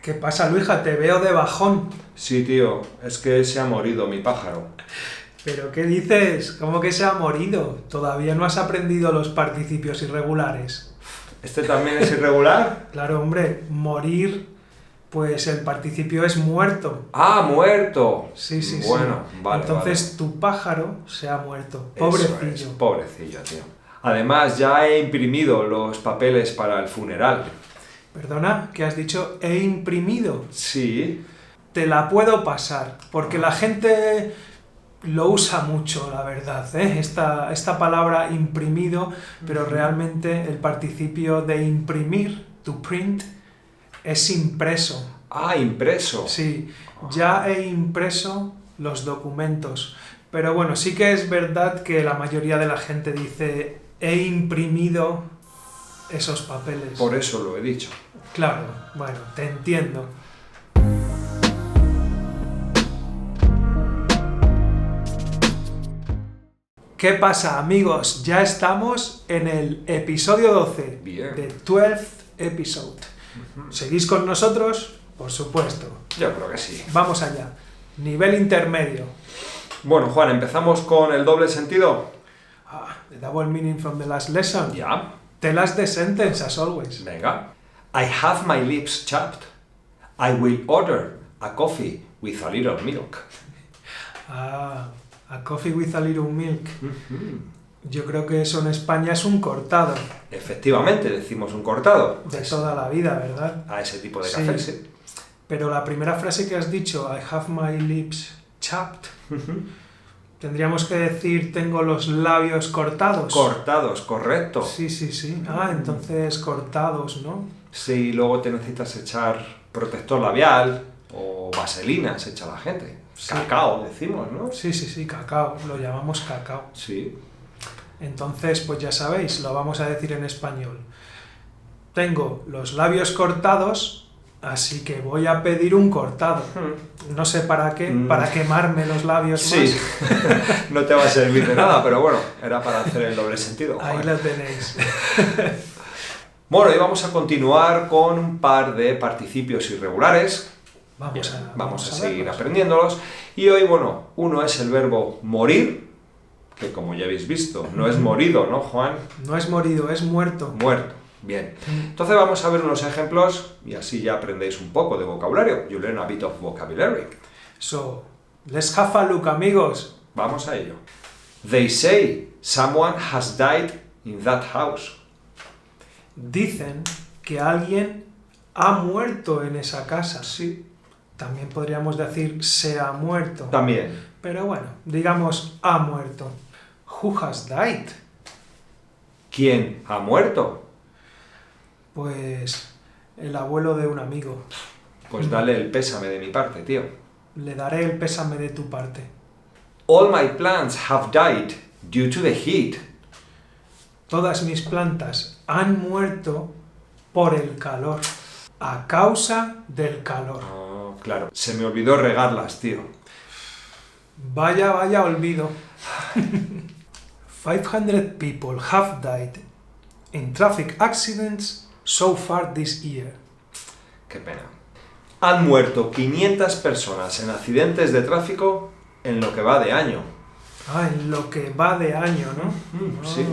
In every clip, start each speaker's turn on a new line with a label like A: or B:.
A: ¿Qué pasa, Luija? Te veo de bajón.
B: Sí, tío, es que se ha morido mi pájaro.
A: ¿Pero qué dices? ¿Cómo que se ha morido? ¿Todavía no has aprendido los participios irregulares?
B: ¿Este también es irregular?
A: Claro, hombre, morir, pues el participio es muerto.
B: ¡Ah, muerto!
A: Sí.
B: Bueno, vale.
A: Entonces tu pájaro se ha muerto.
B: Eso
A: Pobrecillo.
B: es, pobrecillo, tío. Además, ya he imprimido los papeles para el funeral.
A: Perdona, ¿qué has dicho? He imprimido.
B: Sí.
A: Te la puedo pasar, porque la gente lo usa mucho, la verdad, ¿eh? Esta palabra imprimido, pero realmente el participio de imprimir, to print, es impreso.
B: Ah, impreso.
A: Sí, ya he impreso los documentos. Pero bueno, sí que es verdad que la mayoría de la gente dice he imprimido esos papeles.
B: Por eso lo he dicho.
A: Claro, bueno, te entiendo. ¿Qué pasa, amigos? Ya estamos en el episodio 12.
B: Bien.
A: The 12th episode. ¿Seguís con nosotros? Por supuesto.
B: Yo creo que sí.
A: Vamos allá. Nivel intermedio.
B: Bueno, Juan, ¿empezamos con el doble sentido?
A: The double meaning from the last lesson.
B: Ya.
A: Tell us the sentence, as always.
B: Venga. I have my lips chapped. I will order a coffee with a little milk.
A: A coffee with a little milk. Yo creo que eso en España es un cortado.
B: Efectivamente, decimos un cortado.
A: De toda la vida, ¿verdad?
B: A ese tipo de
A: Sí.
B: café, sí.
A: Pero la primera frase que has dicho, I have my lips chapped, tendríamos que decir, tengo los labios cortados.
B: Cortados, correcto.
A: Sí. Entonces cortados, ¿no?
B: Si luego te necesitas echar protector labial o vaselina, se echa la gente.
A: Sí.
B: Cacao, decimos, ¿no?
A: Sí, cacao, lo llamamos cacao.
B: Sí.
A: Entonces, pues ya sabéis, lo vamos a decir en español. Tengo los labios cortados, así que voy a pedir un cortado. No sé para qué, para quemarme los labios
B: Sí,
A: más.
B: no te va a servir de nada, pero bueno, era para hacer el doble sentido.
A: Ahí
B: Joder.
A: lo tenéis.
B: Bueno, y vamos a continuar con un par de participios irregulares. Vamos a seguir
A: verlos.
B: aprendiéndolos. Y hoy, bueno, uno es el verbo morir, que como ya habéis visto, no es morido, ¿no, Juan?
A: No es morido, es muerto.
B: Muerto. Bien. Entonces vamos a ver unos ejemplos y así ya aprendéis un poco de vocabulario. You learn a bit of vocabulary.
A: So, let's have a look, amigos.
B: Vamos a ello. They say someone has died in that house.
A: Dicen que alguien ha muerto en esa casa.
B: Sí.
A: También podríamos decir se ha muerto.
B: También.
A: Pero bueno, digamos ha muerto. Who has died?
B: ¿Quién ha muerto?
A: Pues el abuelo de un amigo.
B: Pues dale el pésame de mi parte, tío.
A: Le daré el pésame de tu parte.
B: All my plants have died due to the heat.
A: Todas mis plantas han muerto por el calor. A causa del calor.
B: Oh, claro. Se me olvidó regarlas, tío.
A: Vaya olvido. 500 people have died in traffic accidents so far this year.
B: Qué pena. Han muerto 500 personas en accidentes de tráfico en lo que va de año.
A: En lo que va de año, ¿no?
B: Sí.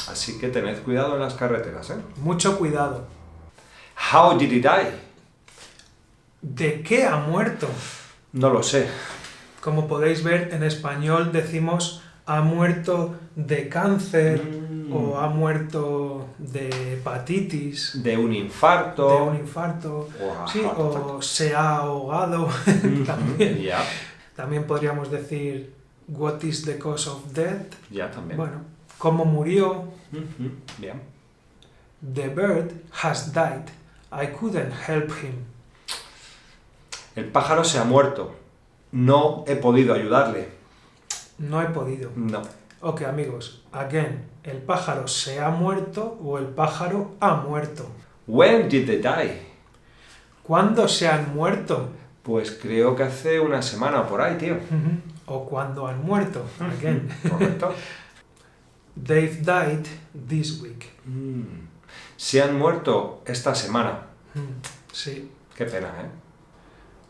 B: Así que tened cuidado en las carreteras, ¿eh?
A: Mucho cuidado.
B: How did he die?
A: ¿De qué ha muerto?
B: No lo sé.
A: Como podéis ver, en español decimos ha muerto de cáncer o ha muerto de hepatitis,
B: De un infarto.
A: de un infarto,
B: O
A: sí,
B: heart
A: o se ha ahogado. También.
B: Ya.
A: También podríamos decir what is the cause of death.
B: Ya también.
A: Bueno, cómo murió.
B: Bien.
A: The bird has died. I couldn't help him.
B: El pájaro se ha muerto. No he podido ayudarle.
A: No he podido.
B: No.
A: Ok, amigos. Again, ¿el pájaro se ha muerto o el pájaro ha muerto?
B: When did they die?
A: ¿Cuándo se han muerto?
B: Pues creo que hace una semana por ahí, tío.
A: ¿O cuándo han muerto? Again.
B: Correcto.
A: They've died this week.
B: Se han muerto esta semana.
A: Sí.
B: Qué pena, ¿eh?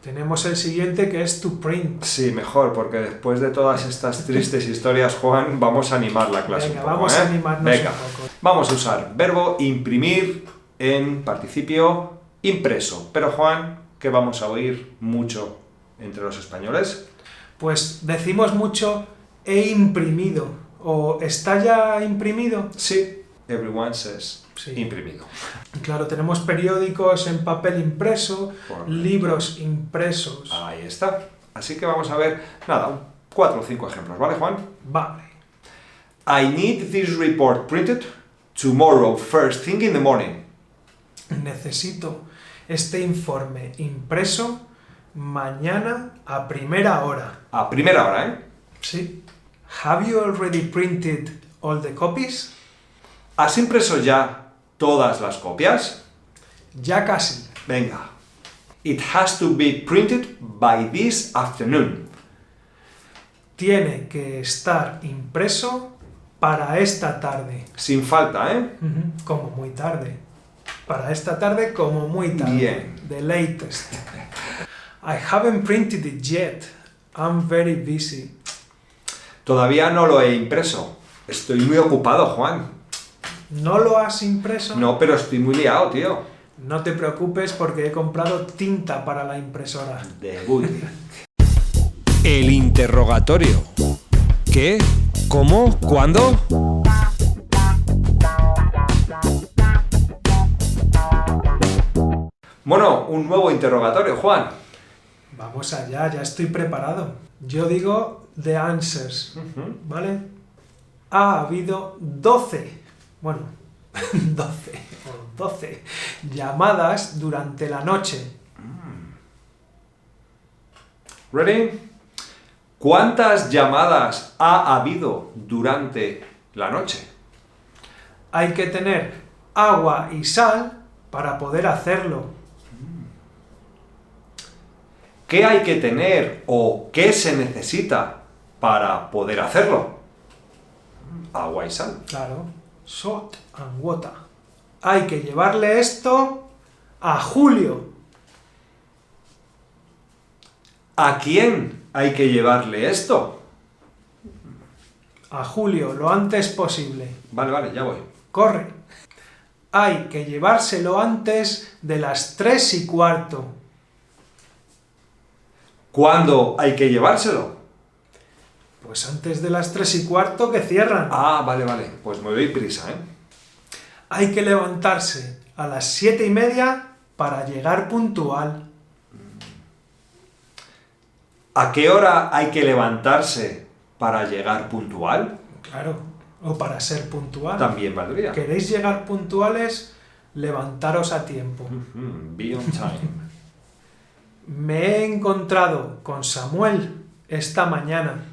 A: Tenemos el siguiente que es to print.
B: Sí, mejor, porque después de todas estas tristes historias, Juan, vamos a animar la clase
A: Venga,
B: un poco.
A: vamos a animarnos
B: Venga.
A: un poco.
B: Vamos a usar verbo imprimir en participio impreso. Pero, Juan, ¿qué vamos a oír mucho entre los españoles?
A: Pues decimos mucho he imprimido o está ya imprimido.
B: Sí, everyone says
A: Sí.
B: imprimido.
A: Claro, tenemos periódicos en papel impreso,
B: Correcto.
A: libros impresos.
B: Ahí está. Así que vamos a ver, nada, 4 o 5 ejemplos, ¿vale, Juan?
A: Vale.
B: I need this report printed tomorrow first thing in the morning.
A: Necesito este informe impreso mañana a primera hora.
B: A primera hora, ¿eh?
A: Sí. Have you already printed all the copies?
B: ¿Has impreso ya todas las copias?
A: Ya casi.
B: Venga. It has to be printed by this afternoon.
A: Tiene que estar impreso para esta tarde.
B: Sin falta, ¿eh?
A: Como muy tarde. Para esta tarde como muy tarde.
B: Bien.
A: The latest. I haven't printed it yet. I'm very busy.
B: Todavía no lo he impreso. Estoy muy ocupado, Juan.
A: ¿No lo has impreso?
B: No, pero estoy muy liado, tío.
A: No te preocupes porque he comprado tinta para la impresora.
B: De Woody.
C: El interrogatorio. ¿Qué? ¿Cómo? ¿Cuándo?
B: Bueno, un nuevo interrogatorio, Juan.
A: Vamos allá, ya estoy preparado. Yo digo the answers, ¿vale? Ha habido 12, bueno, 12 llamadas durante la noche.
B: ¿Ready? ¿Cuántas llamadas ha habido durante la noche?
A: Hay que tener agua y sal para poder hacerlo.
B: ¿Qué hay que tener o qué se necesita para poder hacerlo? Agua y sal.
A: Claro, salt and water. Hay que llevarle esto a Julio.
B: ¿A quién hay que llevarle esto?
A: A Julio, lo antes posible.
B: Vale, ya voy.
A: Corre. Hay que llevárselo antes de las 3:15.
B: ¿Cuándo hay que llevárselo?
A: Pues antes de las 3:15 que cierran.
B: Ah, vale. Pues me doy prisa, ¿eh?
A: Hay que levantarse a las 7:30 para llegar puntual.
B: ¿A qué hora hay que levantarse para llegar puntual?
A: Claro, o para ser puntual.
B: También valdría.
A: ¿Queréis llegar puntuales? Levantaros a tiempo.
B: Be on time.
A: Me he encontrado con Samuel esta mañana.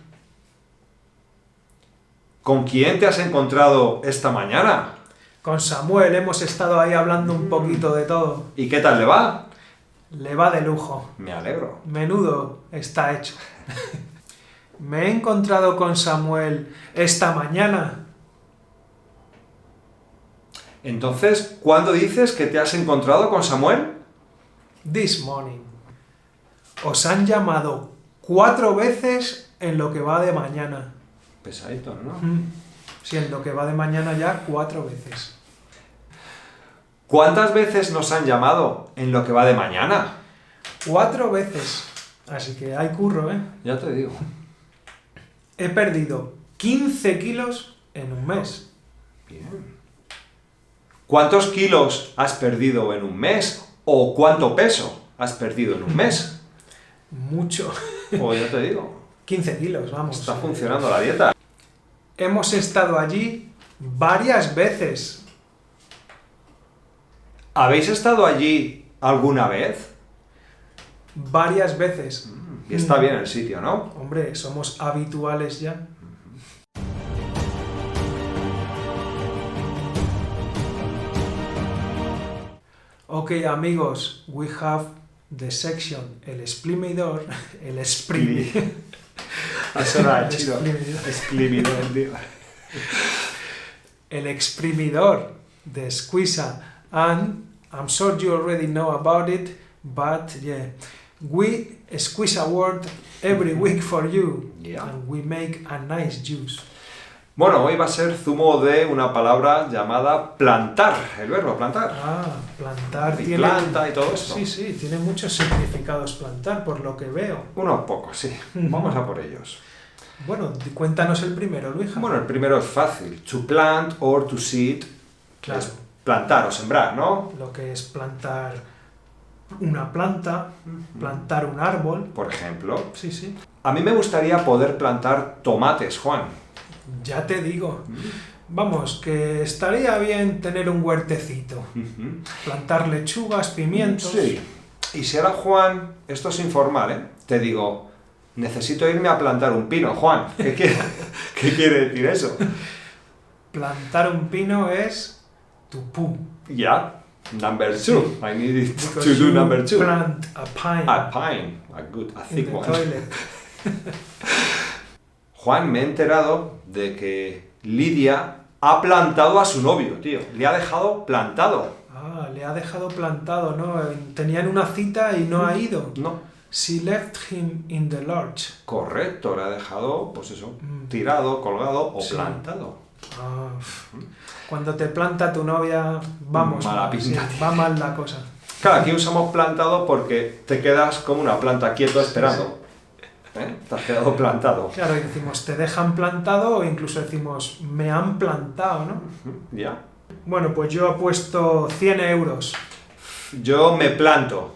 B: ¿Con quién te has encontrado esta mañana?
A: Con Samuel hemos estado ahí hablando un poquito de todo.
B: ¿Y qué tal le va?
A: Le va de lujo.
B: Me alegro.
A: Menudo está hecho. Me he encontrado con Samuel esta mañana.
B: Entonces, ¿cuándo dices que te has encontrado con Samuel?
A: This morning. Os han llamado 4 veces en lo que va de mañana.
B: Pesadito, ¿no?
A: Sí, en lo que va de mañana ya 4 veces.
B: ¿Cuántas veces nos han llamado en lo que va de mañana?
A: 4 veces. Así que hay curro, ¿eh?
B: Ya te digo.
A: He perdido 15 kilos en un mes.
B: Bien. ¿Cuántos kilos has perdido en un mes? ¿O cuánto peso has perdido en un mes?
A: Mucho.
B: Pues ya te digo.
A: 15 kilos, vamos.
B: Está funcionando la dieta.
A: Hemos estado allí varias veces.
B: ¿Habéis estado allí alguna vez?
A: Varias veces.
B: Y está bien el sitio, ¿no?
A: Hombre, somos habituales ya. Ok, amigos, we have the section, el exprimidor, el exprimidor. El exprimidor de Squeeza, and I'm sure you already know about it, but yeah, We squeeze a word every week for you.
B: Yeah.
A: And we make a nice juice.
B: Bueno, hoy va a ser zumo de una palabra llamada plantar, el verbo plantar.
A: Ah, plantar
B: Y
A: tiene...
B: planta y todo esto.
A: Sí, sí, tiene muchos significados plantar, por lo que veo.
B: Unos pocos, sí. Vamos a por ellos.
A: Bueno, cuéntanos el primero, Luija.
B: Bueno, el primero es fácil. To plant or to seed
A: Claro.
B: es plantar o sembrar, ¿no?
A: Lo que es plantar una planta, plantar un árbol.
B: Por ejemplo.
A: Sí, sí.
B: A mí me gustaría poder plantar tomates, Juan.
A: Ya te digo. Vamos, que estaría bien tener un huertecito. Plantar lechugas, pimientos.
B: Sí. Y si ahora, Juan, esto es informal, ¿eh? Te digo, necesito irme a plantar un pino, Juan. ¿Qué quiere decir eso?
A: Plantar un pino es tupú.
B: Ya. Number 2. I needed to
A: Because
B: do
A: you
B: number 2.
A: plant a pine
B: A pine. A
A: in
B: thick
A: the
B: one.
A: toilet.
B: Juan, me he enterado de que Lidia ha plantado a su novio, tío. Le ha dejado plantado.
A: Ah, le ha dejado plantado, ¿no? Tenían una cita y no ha ido.
B: No.
A: She left him in the lurch.
B: Correcto, le ha dejado, pues eso, tirado, colgado o
A: Sí.
B: plantado.
A: Ah, cuando te planta tu novia, vamos.
B: Mala
A: mal,
B: pinta,
A: sí,
B: tío.
A: va mal la cosa.
B: Claro, aquí usamos plantado porque te quedas como una planta quieto esperando. ¿Eh? Te has quedado plantado.
A: Claro, y decimos, te dejan plantado o incluso decimos, me han plantado, ¿no?
B: Ya.
A: Bueno, pues yo apuesto 100 euros.
B: Yo me planto.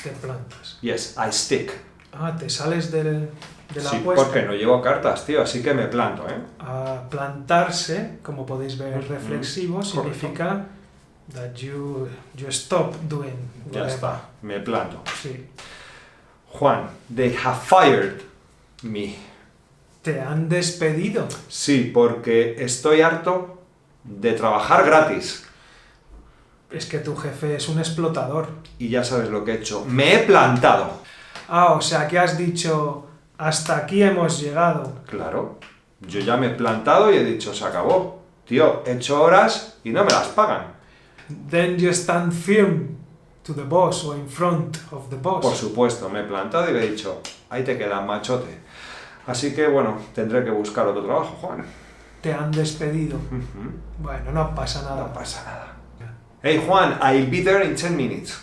A: Te plantas.
B: Yes, I stick.
A: Ah, te sales de la
B: Sí,
A: apuesta.
B: porque no llevo cartas, tío, así que me planto, ¿eh?
A: A plantarse, como podéis ver, reflexivo,
B: Correcto.
A: significa that you stop doing
B: Ya
A: whatever.
B: está, me planto.
A: Sí.
B: Juan, they have fired me.
A: Te han despedido.
B: Sí, porque estoy harto de trabajar gratis.
A: Es que tu jefe es un explotador.
B: Y ya sabes lo que he hecho. Me he plantado.
A: Ah, o sea que has dicho, hasta aquí hemos llegado.
B: Claro, yo ya me he plantado y he dicho, se acabó. Tío, he hecho horas y no me las pagan.
A: Then you stand firm to the boss or in front of the boss.
B: Por supuesto, me he plantado y le he dicho, ahí te quedas, machote. Así que, bueno, tendré que buscar otro trabajo, Juan.
A: Te han despedido. Bueno, no pasa nada.
B: No pasa nada. Hey, Juan, I'll be there in 10 minutes.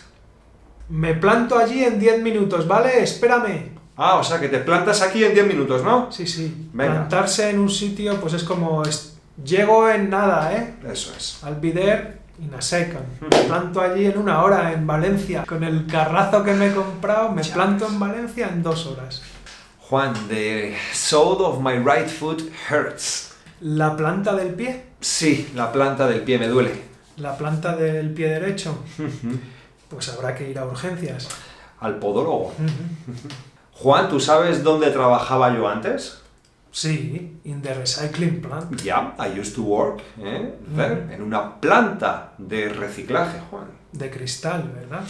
A: Me planto allí en 10 minutos, ¿vale? Espérame.
B: Ah, o sea que te plantas aquí en 10 minutos, ¿no?
A: Sí, sí.
B: Venga.
A: Plantarse en un sitio, pues es como... Llego en nada, ¿eh?
B: Eso es.
A: I'll be there in a second. Me planto allí en 1 hora en Valencia. Con el carrazo que me he comprado, me planto en Valencia en 2 horas.
B: Juan, the sole of my right foot hurts.
A: La planta del pie.
B: Sí, la planta del pie me duele.
A: La planta del pie derecho. Pues habrá que ir a urgencias.
B: Al podólogo. Juan, ¿tú sabes dónde trabajaba yo antes?
A: Sí, in the recycling plant.
B: Yeah, I used to work there, en una planta de reciclaje, Juan.
A: De cristal, ¿verdad?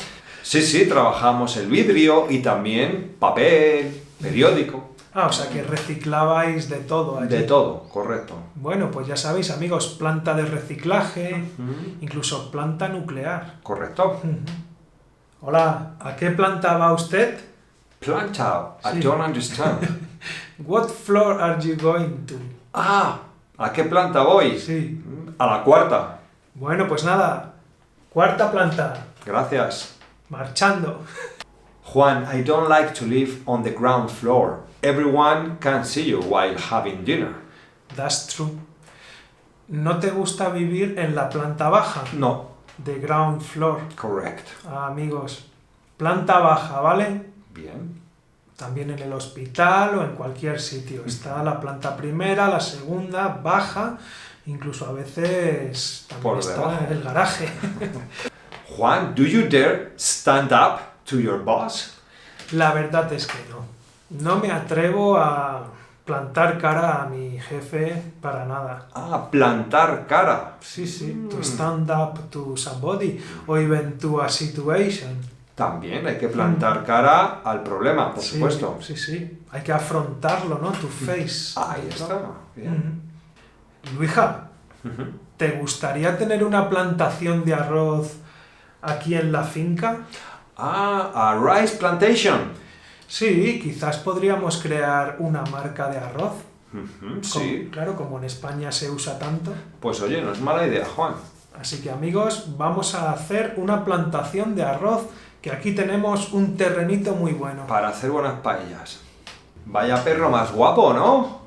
B: Sí, sí, trabajamos el vidrio y también papel, periódico,
A: Ah, o sea que reciclabais de todo allí.
B: de todo, correcto.
A: Bueno, pues ya sabéis, amigos, planta de reciclaje, incluso planta nuclear.
B: Correcto.
A: Hola, ¿a qué planta va usted?
B: Planta, I
A: Sí.
B: don't understand.
A: What floor are you going to?
B: Ah, ¿a qué planta voy?
A: Sí.
B: A la cuarta.
A: Bueno, pues nada, 4ª planta,
B: Gracias.
A: marchando.
B: Juan, I don't like to live on the ground floor. Everyone can see you while having dinner.
A: That's true. ¿No te gusta vivir en la planta baja?
B: No,
A: The ground floor.
B: correct.
A: Ah, amigos, planta baja, ¿vale?
B: Bien.
A: También en el hospital o en cualquier sitio. Está la planta primera, la segunda, baja, incluso a veces también
B: Por
A: está
B: debajo.
A: el garaje.
B: Juan, do you dare stand up to your boss?
A: La verdad es que no. No me atrevo a plantar cara a mi jefe para nada.
B: Ah, plantar cara.
A: Sí, sí, to stand up to somebody or even to a situation.
B: También hay que plantar cara al problema, por
A: Sí,
B: supuesto.
A: Sí, sí. Hay que afrontarlo, ¿no? To face.
B: Ahí está. Bien.
A: Luija, ¿te gustaría tener una plantación de arroz aquí en la finca?
B: Ah, a rice plantation.
A: Sí, quizás podríamos crear una marca de arroz.
B: Sí.
A: Claro, como en España se usa tanto.
B: Pues oye, no es mala idea, Juan.
A: Así que amigos, vamos a hacer una plantación de arroz, que aquí tenemos un terrenito muy bueno.
B: Para hacer buenas paellas. Vaya perro más guapo, ¿no?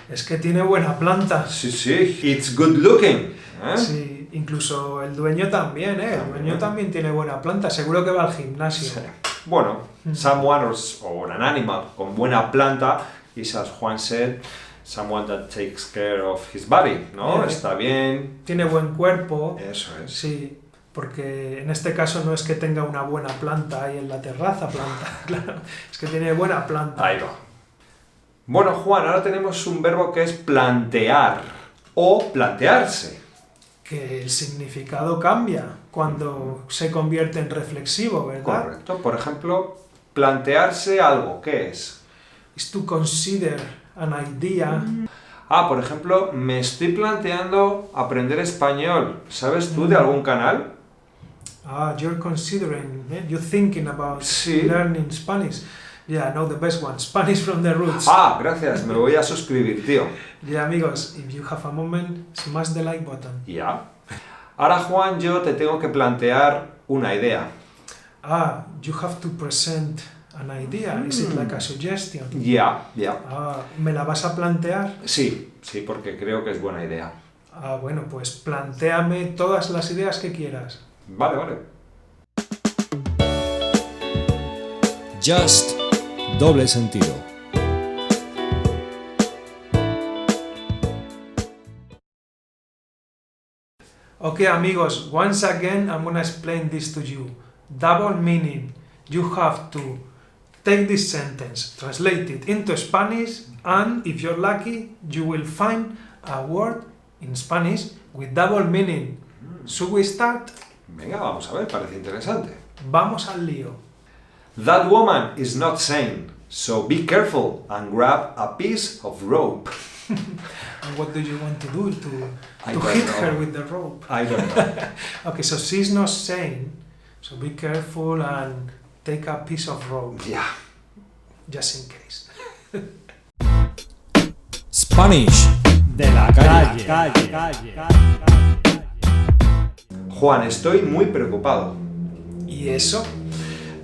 A: Es que tiene buena planta.
B: Sí, sí, it's good looking. ¿Eh?
A: Sí, incluso el dueño también, ¿eh? El dueño también tiene buena planta, seguro que va al gimnasio.
B: Sí. Bueno, someone or an animal con buena planta is, as Juan said, someone that takes care of his body, ¿no? Está bien.
A: Tiene buen cuerpo.
B: Eso es.
A: Sí, porque en este caso no es que tenga una buena planta ahí en la terraza, claro, es que tiene buena planta.
B: Ahí va. Bueno, Juan, ahora tenemos un verbo que es plantear o plantearse.
A: Que el significado cambia cuando se convierte en reflexivo, ¿verdad?
B: Correcto. Por ejemplo, plantearse algo, ¿qué es?
A: Is to consider an idea.
B: Por ejemplo, me estoy planteando aprender español. ¿Sabes tú de algún canal?
A: You're considering, you're thinking about
B: Sí.
A: learning Spanish. Yeah, I know the best one, Spanish from the Roots.
B: Gracias, me voy a suscribir, tío.
A: Yeah, amigos, if you have a moment, smash the like button.
B: Ya. Ahora, Juan, yo te tengo que plantear una idea.
A: You have to present an idea. Is it like a suggestion?
B: Ya.
A: ¿Me la vas a plantear?
B: Sí, porque creo que es buena idea.
A: Bueno, pues plantéame todas las ideas que quieras.
B: Vale.
C: Just doble sentido.
A: Okay, amigos, once again I'm gonna explain this to you. Double meaning. You have to take this sentence, translate it into Spanish, and if you're lucky, you will find a word in Spanish with double meaning. Should we start?
B: Venga, vamos a ver, parece interesante.
A: Vamos al lío.
B: That woman is not sane, so be careful and grab a piece of rope.
A: And what do you want to do to
B: don't
A: hit
B: know.
A: her with the rope?
B: I don't know.
A: Okay, so she's not sane, so be careful and take a piece of rope,
B: Ya.
A: just in case.
C: Spanish de la calle.
B: Juan, estoy muy preocupado.
A: ¿Y eso?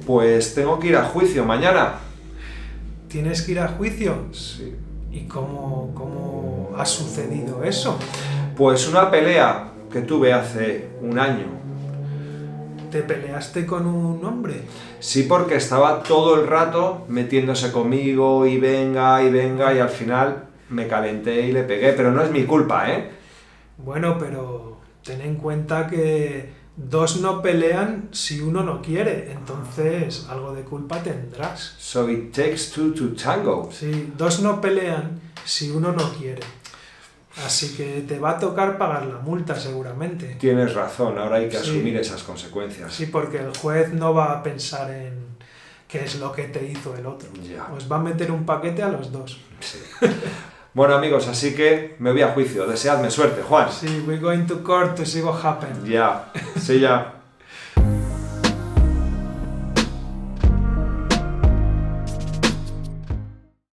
B: Pues tengo que ir a juicio mañana.
A: ¿Tienes que ir a juicio?
B: Sí.
A: ¿Y cómo ha sucedido eso?
B: Pues una pelea que tuve hace un año.
A: ¿Te peleaste con un hombre?
B: Sí, porque estaba todo el rato metiéndose conmigo y venga y al final me calenté y le pegué, pero no es mi culpa, ¿eh?
A: Bueno, pero ten en cuenta que dos no pelean si uno no quiere, entonces algo de culpa tendrás.
B: So it takes two to tango.
A: Sí, dos no pelean si uno no quiere. Así que te va a tocar pagar la multa seguramente.
B: Tienes razón, ahora hay que
A: Sí.
B: asumir esas consecuencias.
A: Sí, porque el juez no va a pensar en qué es lo que te hizo el otro.
B: Ya.
A: Os va a meter un paquete a los dos.
B: Sí. Bueno, amigos, así que me voy a juicio. Deseadme suerte, Juan.
A: Sí, we're going to court to see what happens.
B: Ya. Sí, ya.